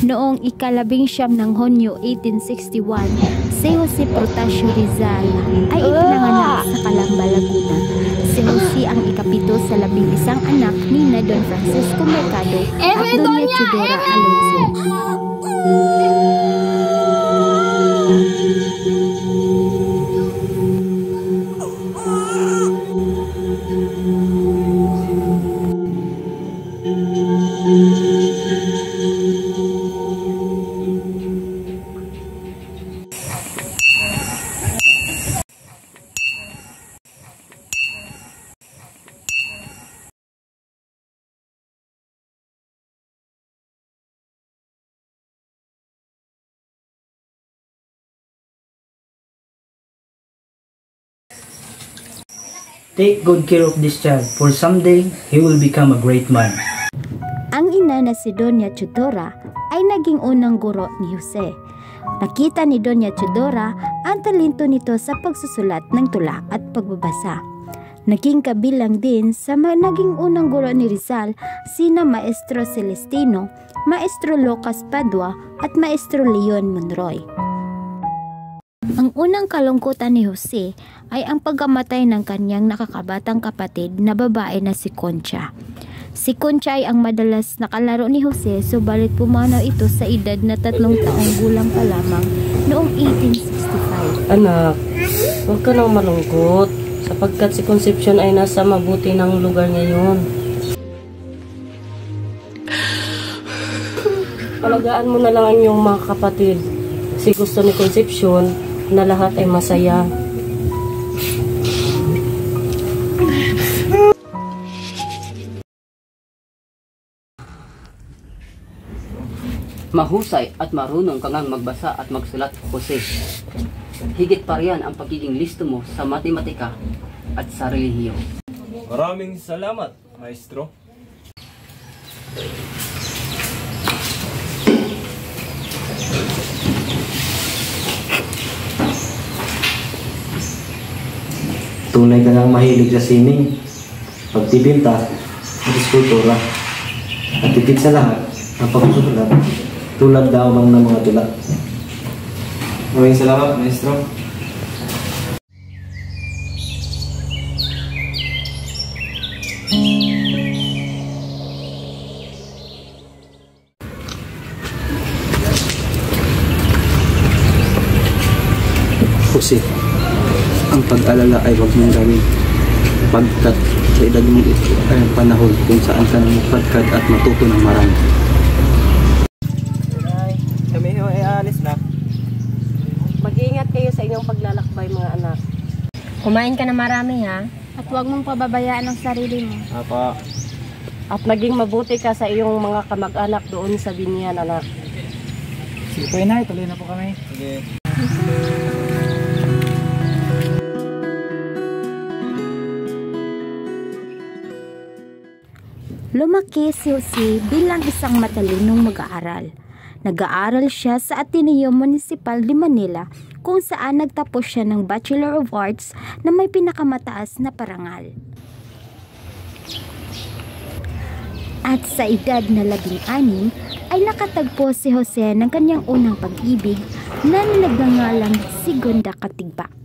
Noong ika-19 ng Hunyo 1861, si Jose Protasio Rizal ay ipinanganak sa Calamba, Laguna. Si Jose ang ikapito sa 11 anak ni na Don Francisco Mercado at Doña Chudora Alonso. Take good care of this child, for someday he will become a great man. Ang ina na si Doña Chudora ay naging unang guro ni Jose. Nakita ni Doña Chudora ang talento nito sa pagsusulat ng tula at pagbabasa. Naging kabilang din sa naging unang guro ni Rizal sina Maestro Celestino, Maestro Lucas Padua at Maestro Leon Monroy. Ang unang kalungkutan ni Jose ay ang pagkamatay ng kanyang nakakabatang kapatid na babae na si Concha. Si Concha ay ang madalas nakalaro ni Jose, subalit pumanaw ito sa edad na 3 taong gulang pa lamang noong 1865. Anak, huwag ka nang malungkot sapagkat si Concepcion ay nasa mabuti ng lugar ngayon. Alagaan mo na lang ang iyong mga kapatid. Si gusto ni Concepcion na lahat ay masaya. Mahusay at marunong kang magbasa at magsulat, Jose. Higit pa riyan ang pagiging listo mo sa matematika at sa relihiyon. Maraming salamat, Maestro. Tunay ka nang mahilig sa sining, pagtibinta, at iskultura. At higit sa lahat, ang pagsusulat, tulad daw ng mga tula. Maraming salamat, Maestro. Jose, ang pag-alala ay huwag mong gawin, pagkat sa edad mong ito ay ang panahon kung saan ka nang magpadkad at matuto ng marami. Kami ay alis na. Mag-iingat kayo sa inyong paglalakbay, mga anak. Kumain ka na marami, ha? At huwag mong pababayaan ang sarili mo. Apa. At naging mabuti ka sa iyong mga kamag-anak doon sa binyan, anak. Sige po, Inay. Tuloy na po kami. Sige. Lumaki si Jose bilang isang matalinong mag-aaral. Nag-aaral siya sa Ateneo Municipal de Manila kung saan nagtapos siya ng Bachelor of Arts na may pinakamataas na parangal. At sa edad na 16 ay nakatagpo si Jose ng kanyang unang pag-ibig na nagngangalang si Gonda Katigbak.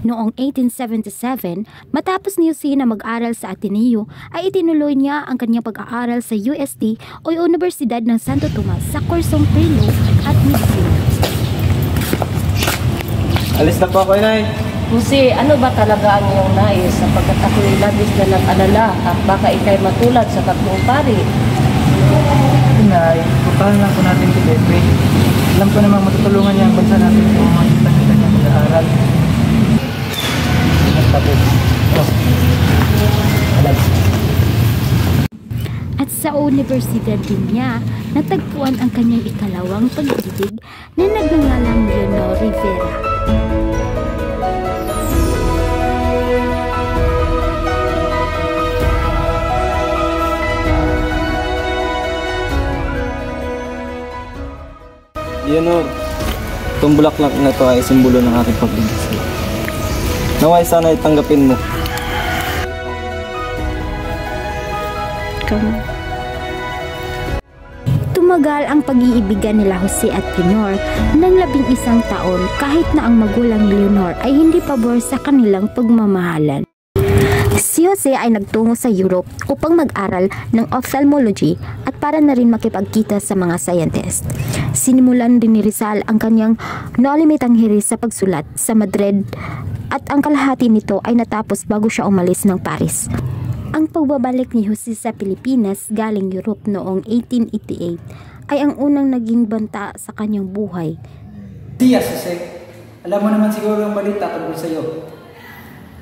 Noong 1877, matapos ni Jose na mag-aral sa Ateneo, ay itinuloy niya ang kanyang pag-aaral sa UST o Universidad ng Santo Tomas sa kursong Prelo at Medicina. Alis na po ako, Inay. Jose, ano ba talaga ang iyong nais sapagkat ako'y labis na nag-alala at baka ikay matulad sa tatlong pari? Inay, pupahan lang po natin si Pepe. Alam ko namang matutulungan niya ang bansa natin sa mga kita-kita niya mag-aaral. At sa universidad din niya, natagpuan ang kanyang ikalawang pag-ibig na nagngangalang Leonor Rivera. Leonor, itong bulaklak na ito ay simbolo ng ating pagbibig sa'yo. Naway sana itanggapin mo. Tumagal ang pag-iibigan nila Jose at Leonor ng 11 taon kahit na ang magulang ni Leonor ay hindi pabor sa kanilang pagmamahalan. Si Jose ay nagtungo sa Europe upang mag-aral ng ophthalmology at para na rin makipagkita sa mga scientist. Sinimulan din ni Rizal ang kanyang nolimitang hiris sa pagsulat sa Madrid at ang kalahati nito ay natapos bago siya umalis ng Paris. Ang pagbabalik ni Jose sa Pilipinas galing Europe noong 1888 ay ang unang naging banta sa kanyang buhay. Dias, Jose. Alam mo naman siguro ang balita tungkol sa iyo.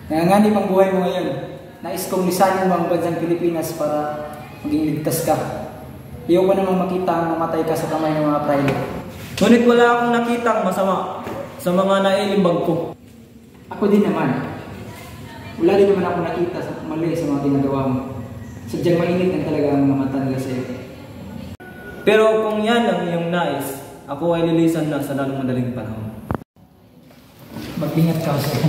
Nanganganib ang buhay mo ngayon. Nais kong lisanin mo ang bansang Pilipinas para maging ligtas ka. Iyo ko namang makita ang mamatay ka sa kamay ng mga praile. Ngunit wala akong nakitang masama sa mga nailimbag ko. Ako din naman. Wala din naman ako nakita sa mali sa mga ginagawa mo. Sadyang mainit ang talaga ang mga mata nila sa iyo. Pero kung yan ang iyong nais, ako ay lilisan na sa lalong madaling panahon. Mag-ingat ka sa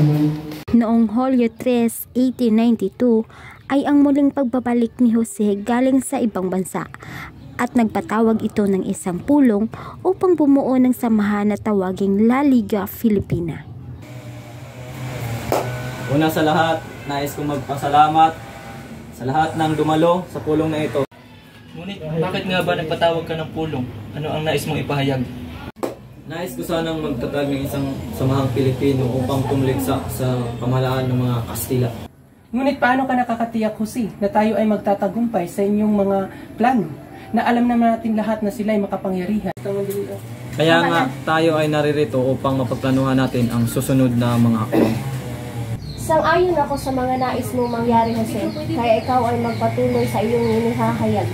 Noong Hulyo 3, 1892 ay ang muling pagbabalik ni Jose galing sa ibang bansa at nagpatawag ito ng isang pulong upang bumuo ng samahan na tawaging La Liga Filipina. Una sa lahat, nais kong magpasalamat sa lahat ng dumalo sa pulong na ito. Ngunit bakit nga ba nagpatawag ka ng pulong? Ano ang nais mong ipahayag? Nais ko sanang magtatag ng isang samahang Pilipino upang tumliksa sa pamahalaan ng mga Kastila. Ngunit paano ka nakakatiyak, Jose, na tayo ay magtatagumpay sa inyong mga plano na alam naman natin lahat na sila ay makapangyarihan? Kaya nga tayo ay naririto upang mapagplanuhan natin ang susunod na mga hakbang. Sang-ayon ako sa mga nais mong mangyari, Jose, kaya ikaw ay magpatuloy sa iyong inihahayag.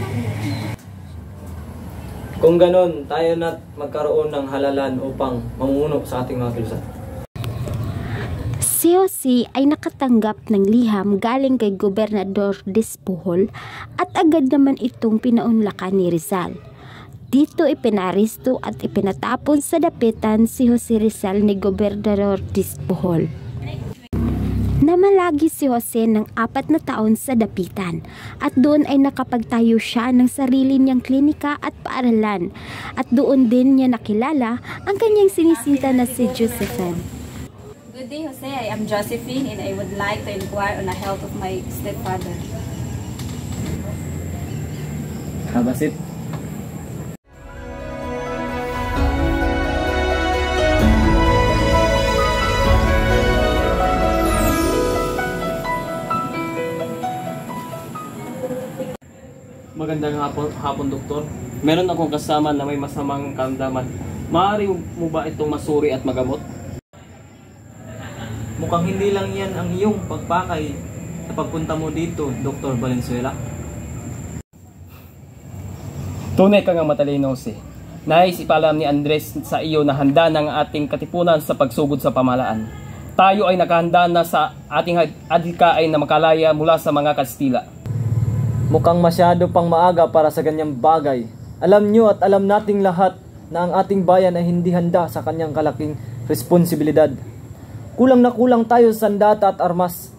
Kung ganon, tayo na magkaroon ng halalan upang mamuno sa ating mga kilusan. Si Jose ay nakatanggap ng liham galing kay Gobernador Despujol at agad naman itong pinaunlakan ni Rizal. Dito ipinaristo at ipinatapon sa dapitan si Jose Rizal ni Gobernador Despujol. Namalagi si Jose ng 4 na taon sa dapitan at doon ay nakapagtayo siya ng sarili niyang klinika at paaralan at doon din niya nakilala ang kanyang sinisinta na si Josephine. Good day, Jose. I am Josephine and I would like to inquire on the health of my stepfather. Habasit. Magandang hapon, Doktor. Meron akong kasama na may masamang karamdaman. Maaari mo ba itong masuri at magamot? Mukhang hindi lang yan ang iyong pagpakay sa pagpunta mo dito, Dr. Valenzuela. Tunay ka nga matalino, Jose. Nais ipalam ni Andres sa iyo na handa ng ating katipunan sa pagsugod sa pamahalaan. Tayo ay nakahanda na sa ating adhikain na makalaya mula sa mga Kastila. Mukhang masyado pang maaga para sa ganyang bagay. Alam nyo at alam nating lahat na ang ating bayan ay hindi handa sa kanyang kalaking responsibilidad. Kulang na kulang tayo sa sandata at armas.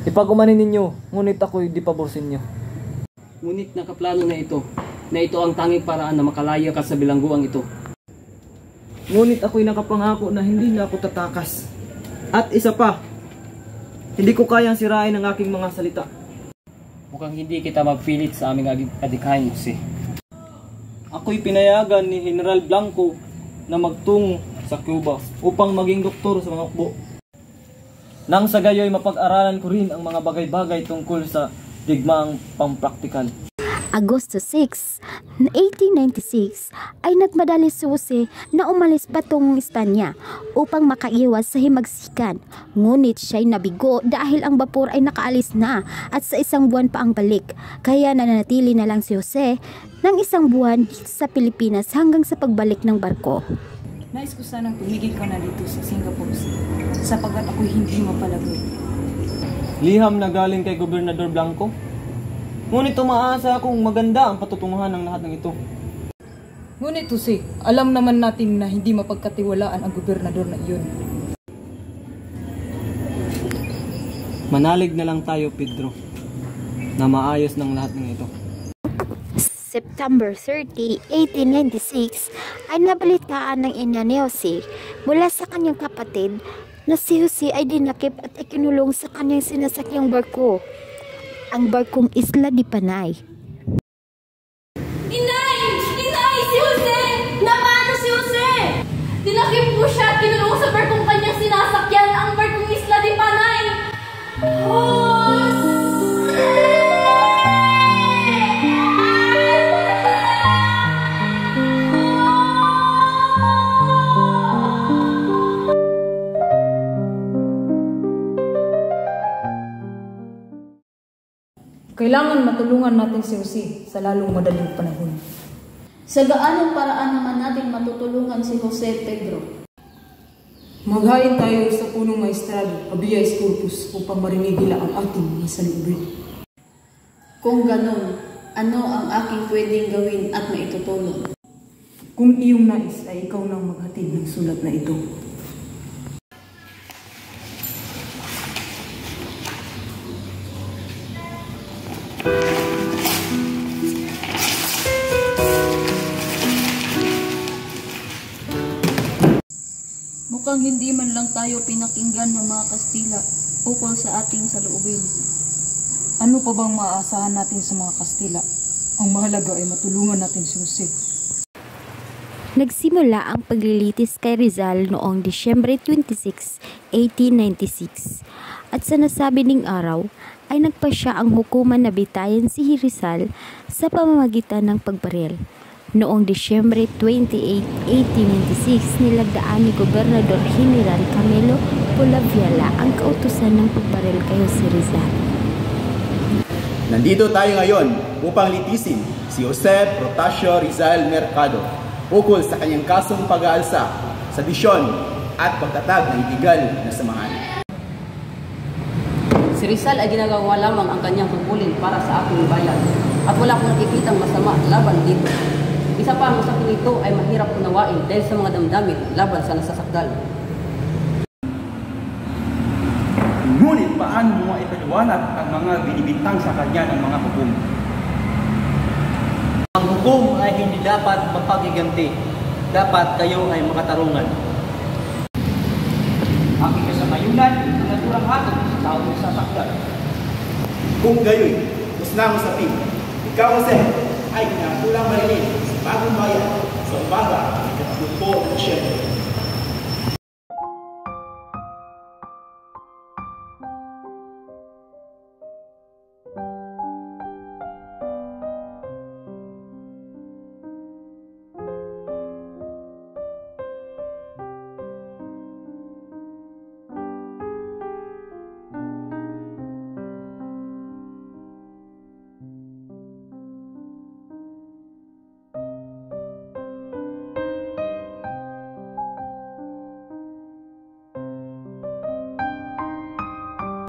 Ipag-umanin ninyo, ngunit ako'y di pabor sa inyo. Ngunit nakaplano na ito ang tanging paraan na makalaya ka sa bilangguang ito. Ngunit ako'y nakapangako na hindi na ako tatakas. At isa pa, hindi ko kayang sirain ang aking mga salita. Mukhang hindi kita magpilit sa aming adikain, Jose. Ako'y pinayagan ni General Blanco na magtungo sa Cuba upang maging doktor sa mga hukbo. Nang sa gayo'y mapag-aralan ko rin ang mga bagay-bagay tungkol sa digmaang pampraktikal. Agosto 6, 1896 ay nagmadali si Jose na umalis patungong Espanya upang makaiwas sa himagsikan. Ngunit siya'y nabigo dahil ang bapor ay nakaalis na at sa isang buwan pa ang balik. Kaya nananatili na lang si Jose ng isang buwan dito sa Pilipinas hanggang sa pagbalik ng barko. Nais ko sanang tumigil ka na dito sa Singapore sapagkat ako'y hindi mapalagoy. Liham na galing kay Gobernador Blanco. Ngunit umaasa akong maganda ang patutunguhan ng lahat ng ito. Ngunit Jose, alam naman natin na hindi mapagkatiwalaan ang gobernador na iyon. Manalig na lang tayo, Pedro, na maayos ng lahat ng ito. September 30, 1896 ay nabalitaan ng ina ni Jose mula sa kanyang kapatid na si Jose ay dinakip at ikinulong sa kanyang sinasakyang barko, ang barkong Isla de Panay. Inay! Inay! Si Jose! Napaano si Jose? Dinakip po siya at kinulong sa barkong kanyang sinasakyan, ang barkong Isla de Panay! Kailangan matulungan natin si Jose sa lalong madaling panahon. Sa gaanong paraan naman natin matutulungan si Jose, Pedro? Maghain tayo sa punong maestrado, Habeas Corpus, upang marinig nila ang ating mga salubin. Kung ganon, ano ang aking pwedeng gawin at maitutulong? Kung iyong nais ay ikaw nang maghatid ng sulat na ito. Mukhang hindi man lang tayo pinakinggan ng mga Kastila ukol sa ating saloobin. Ano pa bang maaasahan natin sa mga Kastila? Ang mahalaga ay matulungan natin si Jose. Nagsimula ang paglilitis kay Rizal noong Disyembre 26, 1896 at sa nasabi ding araw ay nagpasya ang hukuman na bitayan si Rizal sa pamamagitan ng pagbaril. Noong Disyembre 28, 1896, nilagdaan ni Gobernador General Camilo Polavieja ang kautusan ng pagbaril kay Jose Rizal. Nandito tayo ngayon upang litisin si Jose Protasio Rizal Mercado ukol sa kanyang kasong pag-aalsa, sedisyon at pagtatag ng iligal na samahan. Si Rizal ay ginagawa lamang ang kanyang tungkulin para sa ating bayan at wala akong nakikitang masama laban dito. Isa pa ang usapin ito ay mahirap unawain dahil sa mga damdamin laban sa nasasakdal. Ngunit paano mo ipaliwanag ang mga binibintang sa kanya ng mga hukom? Ang hukom ay hindi dapat mapagiganti. Dapat kayo ay makatarungan. Aking kasamayunan ang naturang hatod sa taong nasasakdal. Kung gayoy, usna mo sa pin, ikaw Jose ay kinatulang marilin sa bagong bayan sa umaga ng ikataputpo ng Disyembre.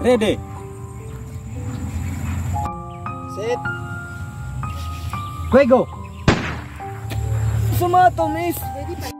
Ready? Set. Fuego! Sumato, miss! Ready pa